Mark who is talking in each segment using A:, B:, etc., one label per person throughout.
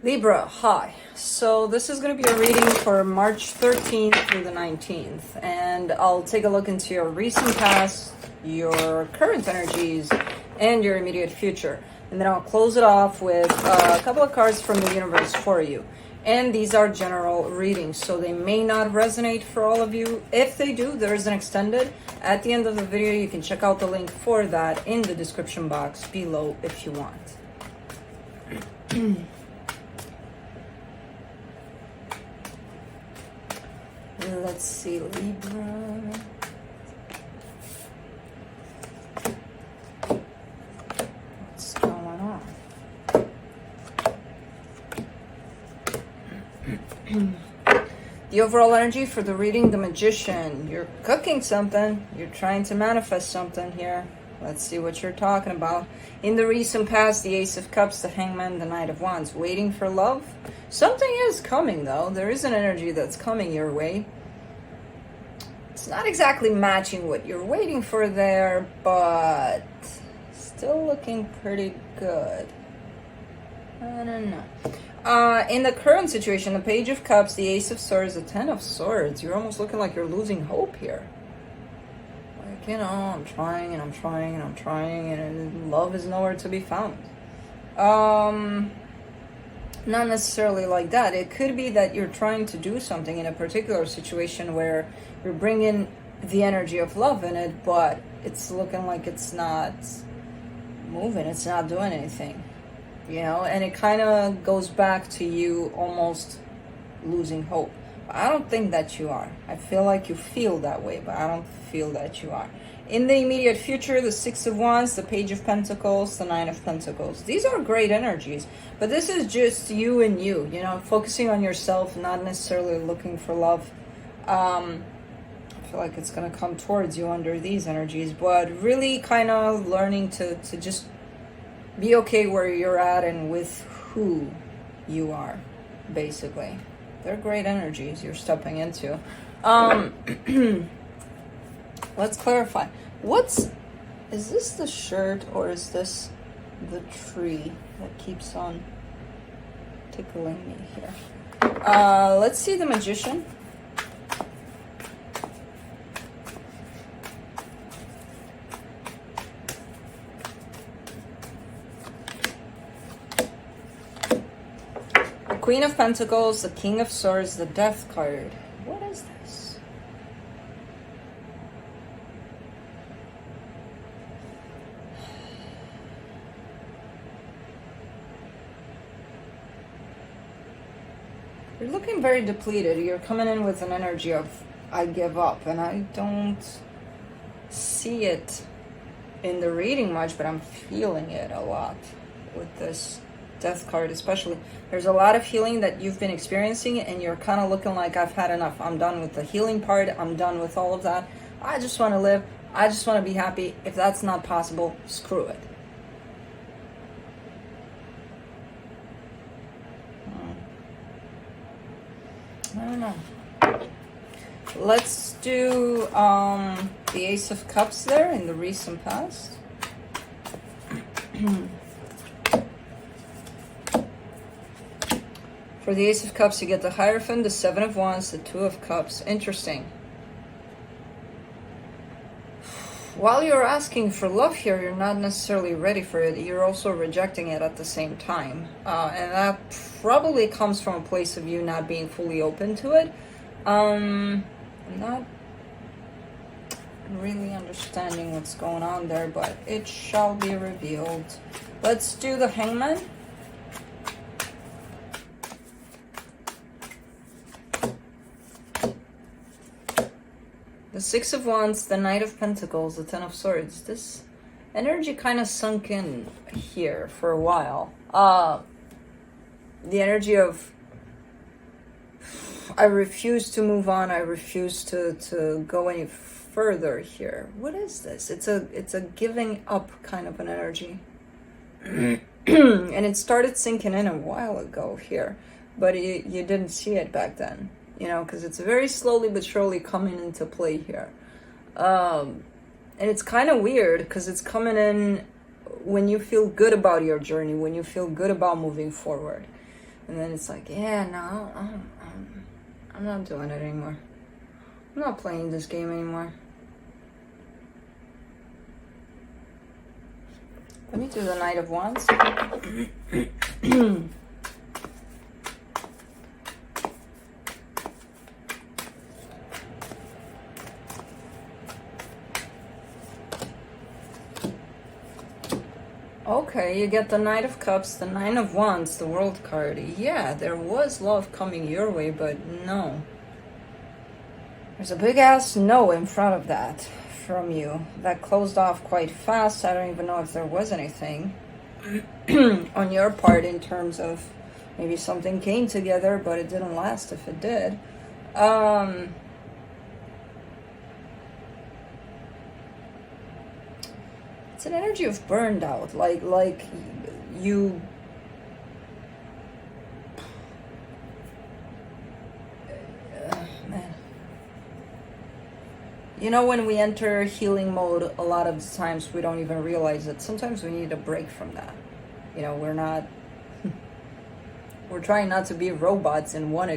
A: Libra, hi. So this is going to be a reading for March 13th through the 19th, and I'll take a look into your recent past, your current energies, and your immediate future. And then I'll close it off with a couple of cards from the universe for you. And these are general readings, so they may not resonate for all of you. If they do, there is an extended. At the end of the video, you can check out the link for that in the description box below if you want. Let's see, Libra. What's going on? The overall energy for the reading, the Magician. You're cooking something. You're trying to manifest something here. Let's see what you're talking about. In the recent past, the Ace of Cups, the Hangman, the Knight of Wands. Waiting for love? Something is coming, though. There is an energy that's coming your way. It's not exactly matching what you're waiting for there, but still looking pretty good. I don't know. In the current situation, the Page of Cups, the Ace of Swords, the Ten of Swords. You're almost looking like you're losing hope here. Like, you know, I'm trying and I'm trying and I'm trying, and love is nowhere to be found. Not necessarily like that. It could be that you're trying to do something in a particular situation where you're bringing the energy of love in it, but it's looking like it's not moving. It's not doing anything, you know, and it kind of goes back to you almost losing hope. I don't think that you are. I feel like you feel that way, but I don't feel that you are. In the immediate future, the Six of Wands, the Page of Pentacles, the Nine of Pentacles. These are great energies, but this is just you and you know, focusing on yourself, not necessarily looking for love. I feel like it's going to come towards you under these energies, but really kind of learning to just be okay where you're at and with who you are, basically. They're great energies you're stepping into. Let's clarify. Is this the shirt or is this the tree that keeps on tickling me here? Let's see the Magician. The Queen of Pentacles, the King of Swords, the Death card. What is this? You're looking very depleted. You're coming in with an energy of, I give up. And I don't see it in the reading much, but I'm feeling it a lot with this Death card especially. There's a lot of healing that you've been experiencing, and you're kind of looking like, I've had enough. I'm done with the healing part. I'm done with all of that. I just want to live. I just want to be happy. If that's not possible, screw it. I don't know. Let's do the Ace of Cups there in the recent past. For the Ace of Cups, you get the Hierophant, the Seven of Wands, the Two of Cups. Interesting. While you're asking for love here, you're not necessarily ready for it. You're also rejecting it at the same time. And that probably comes from a place of you not being fully open to it. I'm not really understanding what's going on there, but it shall be revealed. Let's do the Hangman. The Six of Wands, the Knight of Pentacles, the Ten of Swords. This energy kind of sunk in here for a while. The energy of, I refuse to move on. I refuse to go any further here. What is this? It's a giving up kind of an energy. And it started sinking in a while ago here, but you didn't see it back then. You know, because it's very slowly but surely coming into play here. And it's kind of weird because it's coming in when you feel good about your journey, when you feel good about moving forward. And then it's like, yeah, no, I'm not doing it anymore. I'm not playing this game anymore. Let me do the Knight of Wands. Okay, you get the Knight of Cups, the Nine of Wands, the World card. Yeah, there was love coming your way, but no. There's a big ass no in front of that from you. That closed off quite fast. I don't even know if there was anything on your part in terms of maybe something came together, but it didn't last if it did. It's an energy of burned out, like you. Man. You know, when we enter healing mode, a lot of the times we don't even realize it. Sometimes we need a break from that. You know, we're trying not to be robots to one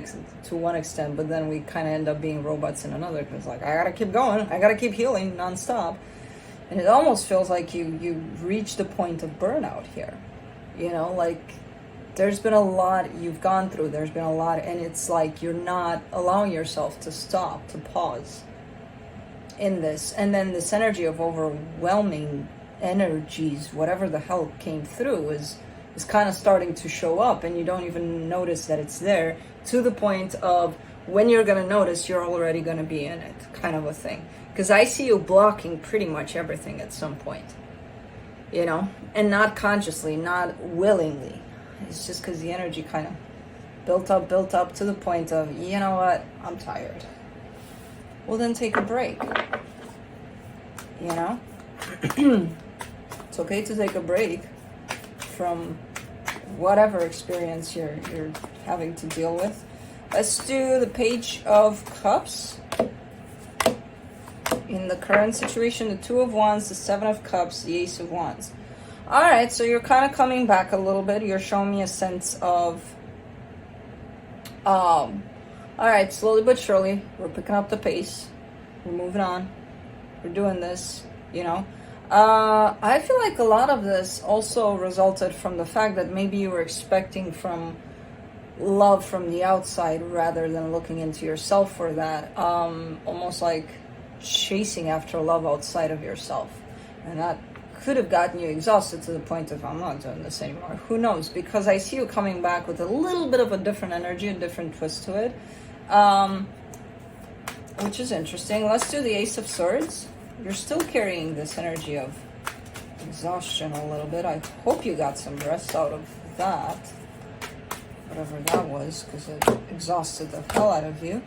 A: extent, but then we kind of end up being robots in another, because like, I gotta keep going, I gotta keep healing nonstop. And it almost feels like you reached the point of burnout here. You know, like there's been a lot you've gone through, there's been a lot, and it's like you're not allowing yourself to stop, to pause in this. And then this energy of overwhelming energies, whatever the hell came through, is kind of starting to show up, and you don't even notice that it's there, to the point of when you're going to notice, you're already going to be in it, kind of a thing. Because I see you blocking pretty much everything at some point, you know, and not consciously, not willingly. It's just because the energy kind of built up to the point of, you know what, I'm tired. Well, then take a break, you know. It's okay to take a break from whatever experience you're having to deal with. Let's do the Page of Cups. In the current situation, the Two of Wands, the Seven of Cups, the Ace of Wands. All right, so you're kind of coming back a little bit. You're showing me a sense of, all right, slowly but surely, we're picking up the pace. We're moving on. We're doing this, you know. I feel like a lot of this also resulted from the fact that maybe you were expecting from love from the outside rather than looking into yourself for that. Almost like chasing after love outside of yourself, and that could have gotten you exhausted to the point of, I'm not doing this anymore. Who knows? Because I see you coming back with a little bit of a different energy, a different twist to it, which is interesting. Let's do the Ace of Swords. You're still carrying this energy of exhaustion a little bit. I hope you got some rest out of that, whatever that was, because it exhausted the hell out of you.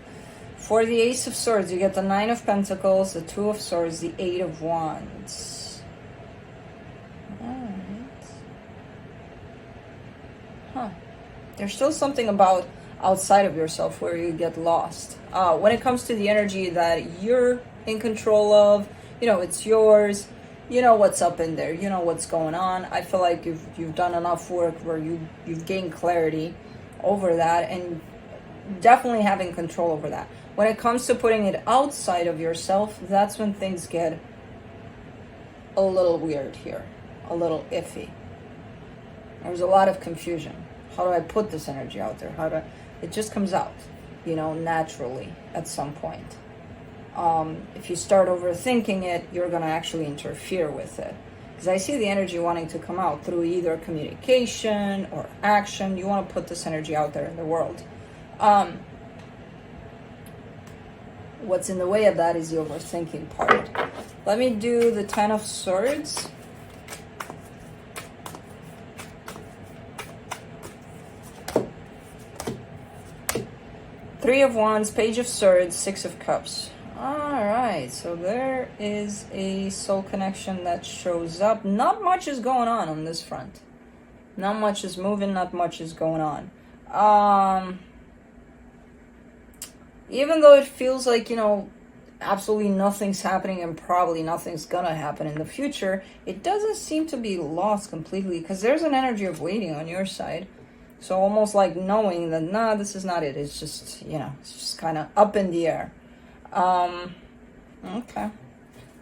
A: For the Ace of Swords, you get the Nine of Pentacles, the Two of Swords, the Eight of Wands. Alright. Huh. There's still something about outside of yourself where you get lost. When it comes to the energy that you're in control of, you know, it's yours. You know what's up in there. You know what's going on. I feel like you've done enough work where you've gained clarity over that, and definitely having control over that. When it comes to putting it outside of yourself, that's when things get a little weird here, a little iffy. There's a lot of confusion. How do I put this energy out there? It just comes out, you know, naturally at some point. If you start overthinking it, you're going to actually interfere with it. Because I see the energy wanting to come out through either communication or action. You want to put this energy out there in the world. What's in the way of that is the overthinking part. Let me do the Ten of Swords. Three of Wands, Page of Swords, Six of Cups. Alright, so there is a soul connection that shows up. Not much is going on this front. Not much is moving, not much is going on. Even though it feels like, you know, absolutely nothing's happening and probably nothing's gonna happen in the future, it doesn't seem to be lost completely, because there's an energy of waiting on your side. So almost like knowing that, nah, this is not it. It's just, you know, it's just kind of up in the air. Okay.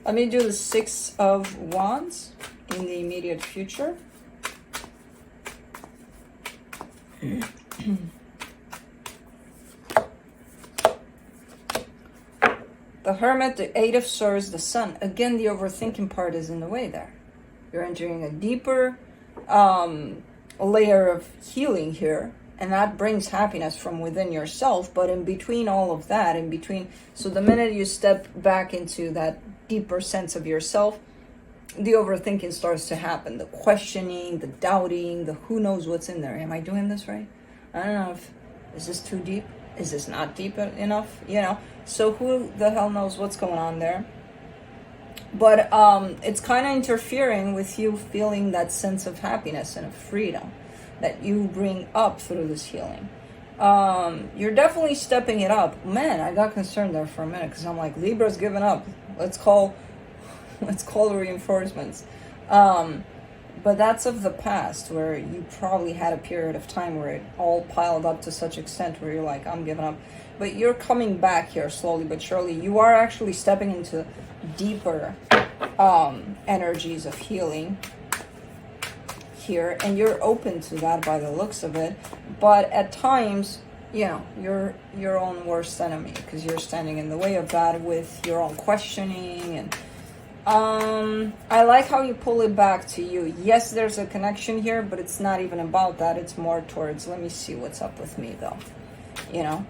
A: Let me do the Six of Wands in the immediate future. The Hermit, the Eight of Swords, the Sun. Again, the overthinking part is in the way there. You're entering a deeper layer of healing here, and that brings happiness from within yourself. But in between all of that, so the minute you step back into that deeper sense of yourself, the overthinking starts to happen. The questioning, the doubting, the who knows what's in there. Am I doing this right? I don't know is this too deep? Is this not deep enough? You know, so who the hell knows what's going on there? But it's kind of interfering with you feeling that sense of happiness and of freedom that you bring up through this healing. You're definitely stepping it up. Man, I got concerned there for a minute because I'm like, Libra's given up. Let's call reinforcements. But that's of the past, where you probably had a period of time where it all piled up to such extent where you're like, I'm giving up. But you're coming back here slowly but surely. You are actually stepping into deeper energies of healing here, and you're open to that by the looks of it. But at times, you know, you're your own worst enemy, because you're standing in the way of that with your own questioning. And I like how you pull it back to you. Yes, there's a connection here, but it's not even about that. It's more towards, let me see what's up with me, though. You know?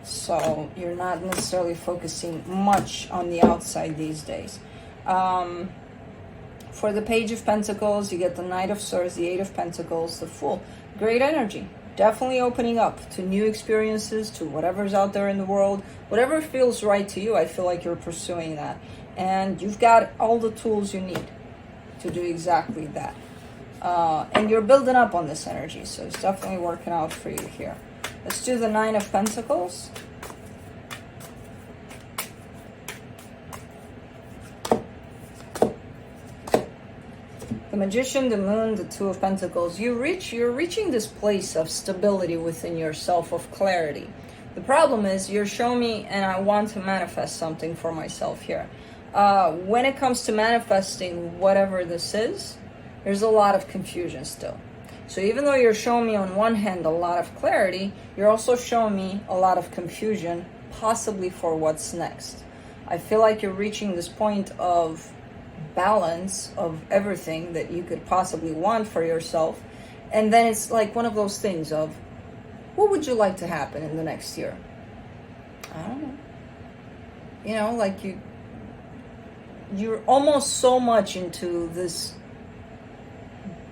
A: So you're not necessarily focusing much on the outside these days. For the Page of Pentacles, you get the Knight of Swords, the Eight of Pentacles, the Fool. Great energy. Definitely opening up to new experiences, to whatever's out there in the world. Whatever feels right to you, I feel like you're pursuing that. And you've got all the tools you need to do exactly that. And you're building up on this energy, so it's definitely working out for you here. Let's do the Nine of Pentacles. The Magician, the Moon, the Two of Pentacles. You're reaching this place of stability within yourself, of clarity. The problem is you're showing me, and I want to manifest something for myself here. When it comes to manifesting whatever this is, there's a lot of confusion still. So even though you're showing me on one hand a lot of clarity, you're also showing me a lot of confusion, possibly for what's next. I feel like you're reaching this point of balance of everything that you could possibly want for yourself. And then it's like one of those things of, what would you like to happen in the next year? I don't know. You know, like you're almost so much into this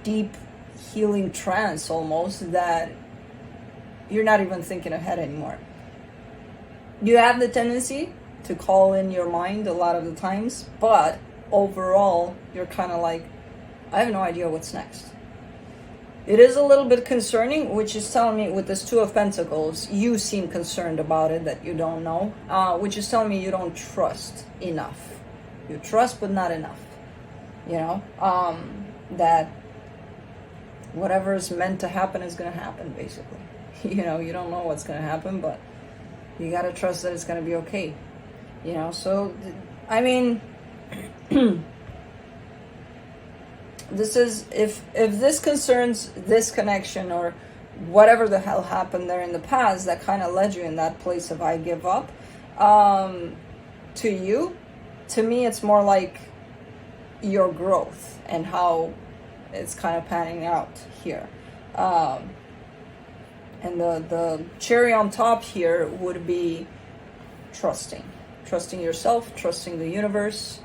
A: deep healing trance almost that you're not even thinking ahead anymore. You have the tendency to call in your mind a lot of the times, but overall you're kind of like, I have no idea what's next. It is a little bit concerning, which is telling me with this Two of Pentacles, you seem concerned about it, that you don't know, which is telling me you don't trust enough. You trust, but not enough. You know, that whatever is meant to happen is going to happen, basically. You know, you don't know what's going to happen, but you got to trust that it's going to be okay. You know, so, I mean, this is, if this concerns this connection or whatever the hell happened there in the past that kind of led you in that place of I give up, to you, to me, it's more like your growth and how it's kind of panning out here. And the cherry on top here would be trusting yourself, trusting the universe.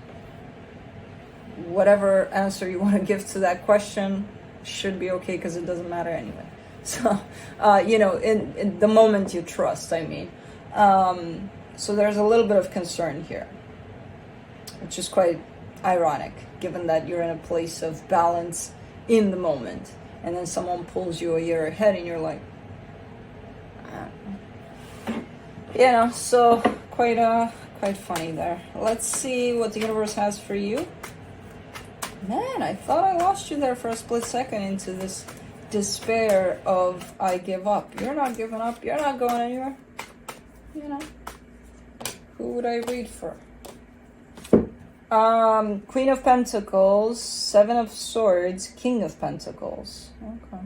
A: Whatever answer you want to give to that question should be okay, because it doesn't matter anyway. So, you know, in the moment you trust, I mean. So there's a little bit of concern here, which is quite ironic, given that you're in a place of balance in the moment, and then someone pulls you a year ahead and you're like, you know, so quite funny there. Let's see what the universe has for you. Man, I thought I lost you there for a split second into this despair of I give up. You're not giving up. You're not going anywhere. You know, who would I read for? Queen of Pentacles, Seven of Swords, King of Pentacles. Okay.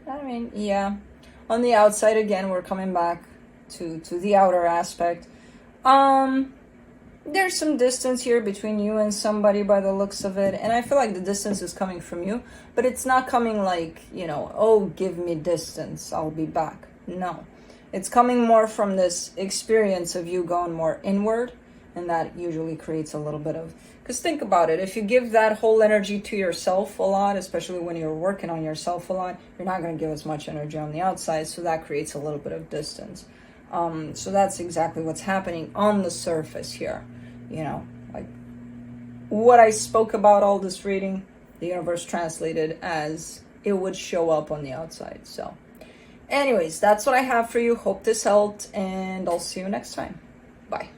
A: I mean, yeah. On the outside, again, we're coming back to the outer aspect. There's some distance here between you and somebody by the looks of it. And I feel like the distance is coming from you. But it's not coming like, you know, oh, give me distance, I'll be back. No. It's coming more from this experience of you going more inward, and that usually creates a little bit of, because think about it, if you give that whole energy to yourself a lot, especially when you're working on yourself a lot, you're not going to give as much energy on the outside, so that creates a little bit of distance. So that's exactly what's happening on the surface here. You know, like what I spoke about all this reading, the universe translated as it would show up on the outside. So anyways, that's what I have for you. Hope this helped, and I'll see you next time. Bye.